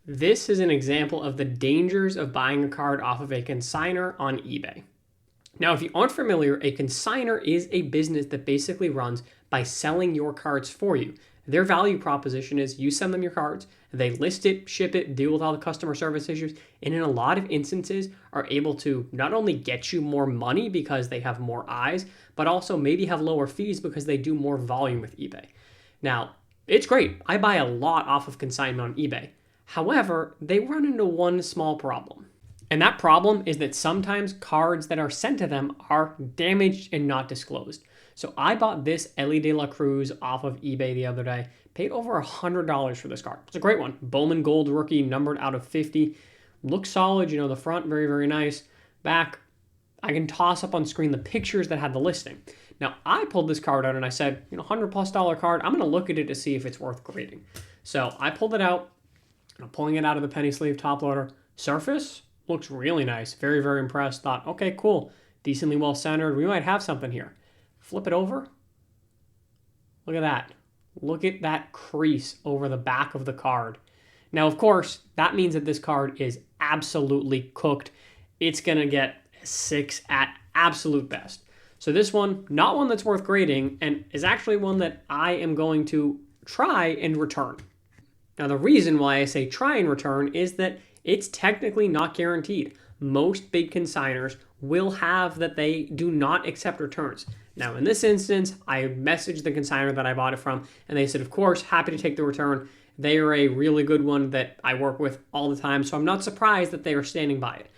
This is an example of the dangers of buying a card off of a consigner on eBay. Now, if you aren't familiar, a consigner is a business that basically runs by selling your cards for you. Their value proposition is you send them your cards, they list it, ship it, deal with all the customer service issues, and in a lot of instances are able to not only get you more money because they have more eyes, but also maybe have lower fees because they do more volume with eBay. Now, it's great. I buy a lot off of consignment on eBay. However, they run into one small problem. And that problem is that sometimes cards that are sent to them are damaged and not disclosed. So I bought this Elly De La Cruz off of eBay the other day, paid over $100 for this card. It's a great one. Bowman Gold rookie, numbered out of 50. Looks solid, the front, very, very nice. Back, I can toss up on screen the pictures that had the listing. Now, I pulled this card out and I said, $100+ card, I'm going to look at it to see if it's worth grading. So I pulled it out. I'm pulling it out of the penny sleeve top loader. Surface looks really nice. Very, very impressed. Thought, okay, cool. Decently well centered. We might have something here. Flip it over. Look at that. Look at that crease over the back of the card. Now, of course, that means that this card is absolutely cooked. It's going to get 6 at absolute best. So this one, not one that's worth grading, and is actually one that I am going to try and return. Now, the reason why I say try and return is that it's technically not guaranteed. Most big consigners will have that they do not accept returns. Now, in this instance, I messaged the consigner that I bought it from, and they said, of course, happy to take the return. They are a really good one that I work with all the time, so I'm not surprised that they are standing by it.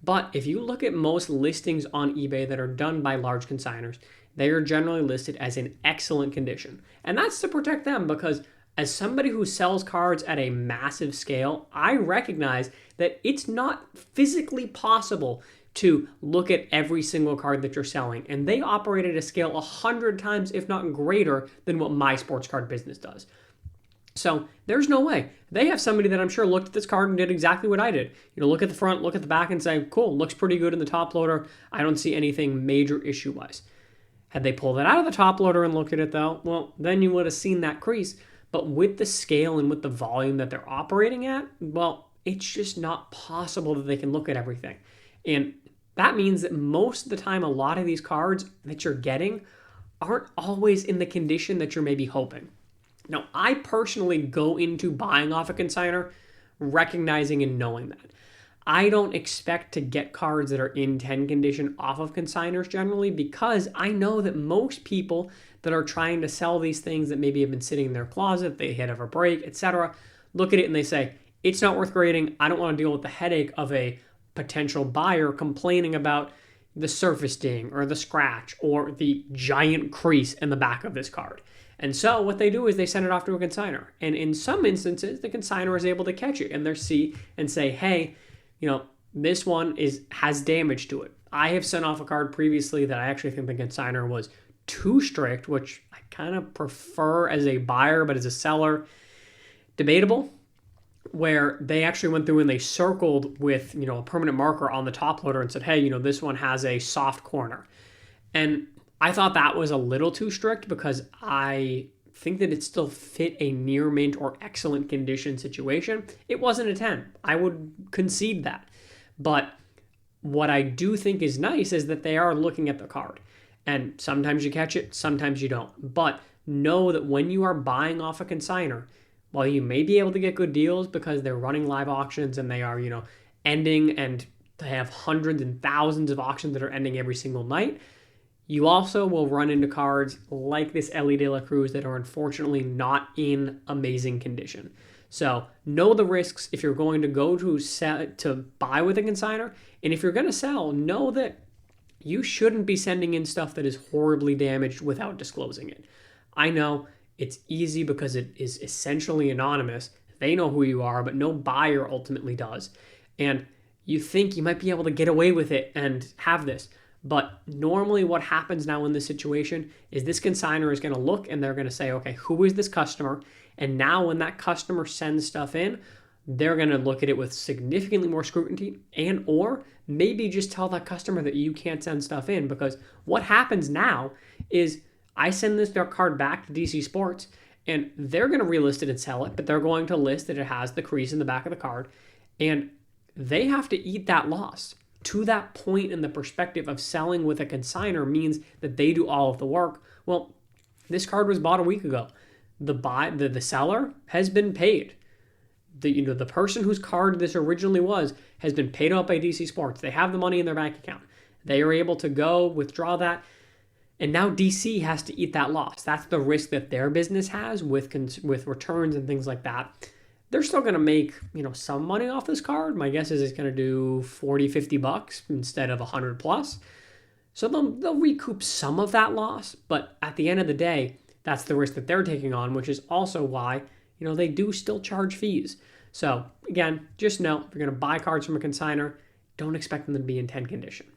But if you look at most listings on eBay that are done by large consigners, they are generally listed as in excellent condition. And that's to protect them because as somebody who sells cards at a massive scale, I recognize that it's not physically possible to look at every single card that you're selling. And they operate at a scale 100 times, if not greater, than what my sports card business does. So there's no way. They have somebody that I'm sure looked at this card and did exactly what I did. Look at the front, look at the back and say, cool, looks pretty good in the top loader. I don't see anything major issue-wise. Had they pulled it out of the top loader and looked at it though, well, then you would have seen that crease. But with the scale and with the volume that they're operating at, well, it's just not possible that they can look at everything. And that means that most of the time, a lot of these cards that you're getting aren't always in the condition that you're maybe hoping. Now, I personally go into buying off a consigner recognizing and knowing that. I don't expect to get cards that are in 10 condition off of consigners generally because I know that most people that are trying to sell these things that maybe have been sitting in their closet, they hit a break, etc., look at it and they say, it's not worth grading. I don't want to deal with the headache of a potential buyer complaining about the surface ding or the scratch or the giant crease in the back of this card. And so what they do is they send it off to a consigner. And in some instances, the consigner is able to catch it in their seat and say, hey, this one has damage to it. I have sent off a card previously that I actually think the consigner was too strict, which I kind of prefer as a buyer, but as a seller, debatable, where they actually went through and they circled with, a permanent marker on the top loader and said, hey, this one has a soft corner. And I thought that was a little too strict because I think that it still fit a near mint or excellent condition situation. It wasn't a 10. I would concede that. But what I do think is nice is that they are looking at the card. And sometimes you catch it, sometimes you don't. But know that when you are buying off a consigner, while you may be able to get good deals because they're running live auctions and they are, ending and they have hundreds and thousands of auctions that are ending every single night, you also will run into cards like this Elly De La Cruz that are unfortunately not in amazing condition. So know the risks if you're going to go to buy with a consigner. And if you're going to sell, know that you shouldn't be sending in stuff that is horribly damaged without disclosing it. I know it's easy because it is essentially anonymous. They know who you are, but no buyer ultimately does. And you think you might be able to get away with it and have this. But normally what happens now in this situation is this consigner is going to look and they're going to say, okay, who is this customer? And now when that customer sends stuff in, they're going to look at it with significantly more scrutiny and or maybe just tell that customer that you can't send stuff in, because what happens now is I send this card back to DC Sports and they're going to relist it and sell it, but they're going to list that it has the crease in the back of the card, and they have to eat that loss. To that point, in the perspective of selling with a consigner means that they do all of the work. Well, this card was bought a week ago. The seller has been paid. The person whose card this originally was has been paid up by DC Sports. They have the money in their bank account. They are able to go withdraw that, and now DC has to eat that loss. That's the risk that their business has with returns and things like that. They're still going to make, some money off this card. My guess is it's going to do $40-$50 instead of $100 plus. So they'll recoup some of that loss, but at the end of the day, that's the risk that they're taking on, which is also why, they do still charge fees. So again, just know if you're going to buy cards from a consigner, don't expect them to be in 10 condition.